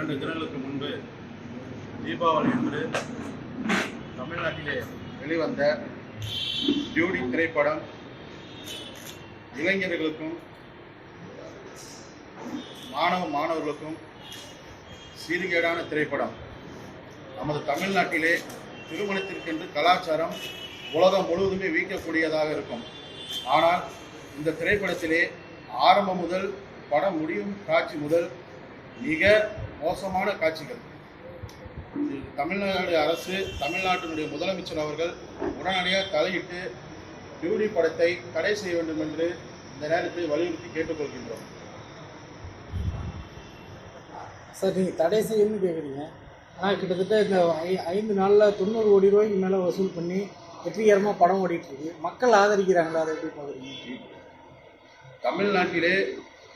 2 தினங்களுக்கு முன்பு தீபாவளி அன்று தமிழ்நாட்டிலே வெளிவந்த டியூடி திரைப்படம் இளைஞர்களுக்கும் மாணவர்களுக்கும் சீர்கேடான திரைப்படம். நமது தமிழ்நாட்டிலே திருமணத்திற்கென்று கலாச்சாரம் உலகம் முழுவதுமே வீக்கக்கூடியதாக இருக்கும். ஆனால் இந்த திரைப்படத்திலே ஆரம்பம் முதல் படம் முடியும் காட்சி முதல் மிக மோசமான காட்சிகள். தமிழ்நாடு அரசு, தமிழ்நாட்டினுடைய முதலமைச்சர் அவர்கள் உடனடியாக தலையிட்டு டியூடி படத்தை தடை செய்ய வேண்டும் என்று இந்த நேரத்தில் வலியுறுத்தி கேட்டுக்கொள்கின்றோம். சார், நீங்கள் தடை செய்யணும்னு கேட்குறீங்க. ஆனால் கிட்டத்தட்ட இந்த 5 நாளில் 90 கோடி ரூபாய்க்கு மேலே வசூல் பண்ணி வெற்றிகரமாக படம் ஓடிட்டுருக்கு. மக்கள் ஆதரிக்கிறாங்களா? அதை எப்படி பார்க்குறீங்க? தமிழ்நாட்டிலே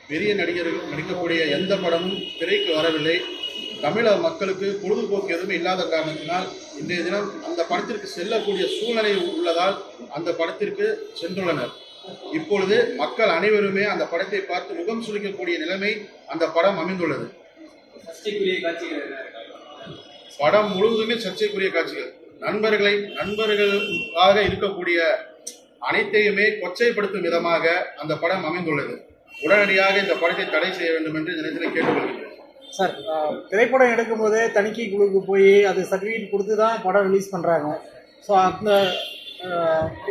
பெரிய நடிகர்கள் நடிக்கக்கூடிய எந்த படமும் திரைக்கு வரவில்லை. தமிழக மக்களுக்கு பொழுதுபோக்கு எதுவுமே இல்லாத காரணத்தினால் இன்றைய தினம் அந்த படத்திற்கு செல்லக்கூடிய சூழ்நிலை உள்ளதால் அந்த படத்திற்கு சென்றுள்ளனர். இப்பொழுது மக்கள் அனைவருமே அந்த படத்தை பார்த்து முகம் சுளிக்கக்கூடிய நிலைமை அந்த படம் அமைந்துள்ளது. படம் முழுவதுமே சர்ச்சைக்குரிய காட்சிகள். நண்பர்களாக இருக்கக்கூடிய அனைத்தையுமே கொச்சைப்படுத்தும் விதமாக அந்த படம் அமைந்துள்ளது. உடனடியாக இந்த படத்தை தடை செய்ய வேண்டும் என்று இந்த நேரத்தில் கேட்டுக்கொள்கிறேன். சார், திரைப்படம் எடுக்கும்போதே தணிக்கை குழுக்கு போய் அது சர்டிஃபிகேட் கொடுத்து தான் படம் ரிலீஸ் பண்ணுறாங்க. ஸோ அந்த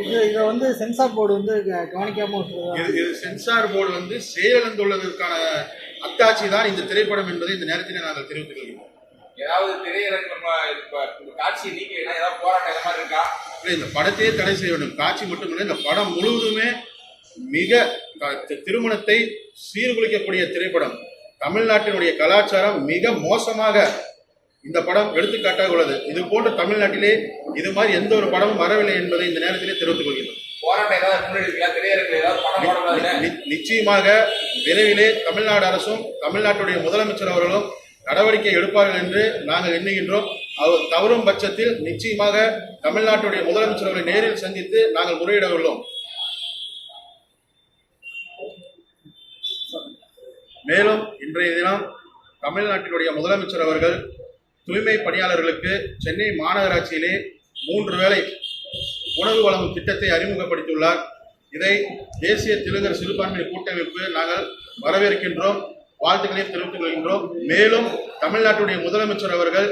இதை வந்து சென்சார் போர்டு வந்து கவனிக்காமல் இது சென்சார் போர்டு வந்து செயலிழந்துள்ளதற்கான அத்தாட்சி தான் இந்த திரைப்படம் என்பதை இந்த நேரத்தில் நாங்கள் தெரிவித்துக் கொள்கிறோம். ஏதாவது திரையரங்கம் காட்சி நீக்கலாம், ஏதாவது போராட்டம் இந்த மாதிரி இருக்கா? இந்த படத்தையே தடை செய்ய வேண்டும். காட்சி மட்டுமில்லை, இந்த படம் முழுவதுமே மிக திருமணத்தை சீர்குலைக்கக்கூடிய திரைப்படம். தமிழ்நாட்டினுடைய கலாச்சாரம் மிக மோசமாக இந்த படம் எடுத்துக்காட்டாக உள்ளது. இது போன்ற தமிழ்நாட்டிலே இது மாதிரி எந்த ஒரு படமும் வரவில்லை என்பதை இந்த நேரத்திலே தெரிவித்துக் கொள்கிறோம். நிச்சயமாக விரைவிலே தமிழ்நாடு அரசும் தமிழ்நாட்டுடைய முதலமைச்சர் அவர்களும் நடவடிக்கை எடுப்பார்கள் என்று நாங்கள் எண்ணுகின்றோம். அவர் தவறும் பட்சத்தில் நிச்சயமாக தமிழ்நாட்டுடைய முதலமைச்சர் அவர்களை நேரில் சந்தித்து நாங்கள் முறையிட உள்ளோம். மேலும் இன்றைய தினம் தமிழ்நாட்டினுடைய முதலமைச்சர் அவர்கள் தூய்மை பணியாளர்களுக்கு சென்னை மாநகராட்சியிலே 3 வேளை உணவு வழங்கும் திட்டத்தை அறிமுகப்படுத்தியுள்ளார். இதை தேசிய தெலுங்கர் சிறுபான்மையினர் கூட்டமைப்பு நாங்கள் வரவேற்கின்றோம், வாழ்த்துக்களையும் தெரிவித்துக் கொள்கின்றோம். மேலும் தமிழ்நாட்டுடைய முதலமைச்சர் அவர்கள்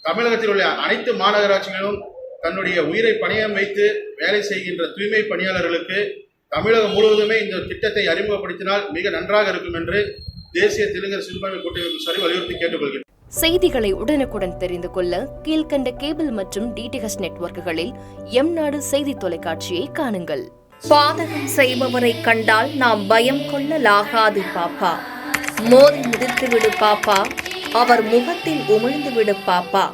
தமிழகத்தில் உள்ள அனைத்து மாநகராட்சிகளிலும் தன்னுடைய உயிரை பணியம் வைத்து வேலை செய்கின்ற தூய்மை பணியாளர்களுக்கு தமிழகம் முழுவதுமே இந்த திட்டத்தை அறிமுகப்படுத்தினால் மிக நன்றாக இருக்கும் என்று தேசிய தெலுங்கர் சிறுபான்மை கூட்டமைப்பு சார்பில் வலியுறுத்தி கேட்டுக்கொள்கிறேன். செய்திகளை உடனுக்குடன் தெரிந்து கொள்ள கீழ்கண்ட கேபிள் மற்றும் டிடிஹெச் நெட்வொர்க்குகளில் எம்நாடு செய்தி தொலைக்காட்சியை காணுங்கள். பாதகம் செய்பவரை கண்டால் நாம் பயம் கொள்ளலாகாது பாப்பா. மோதி மிதித்து விடு பாப்பா, அவர் முகத்தில் உமிழ்ந்து விடு பாப்பா.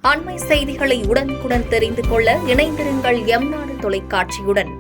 அண்மை செய்திகளை உடனுக்குடன் தெரிந்து கொள்ள இணைந்திருங்கள் எம்நாடு தொலைக்காட்சியுடன்.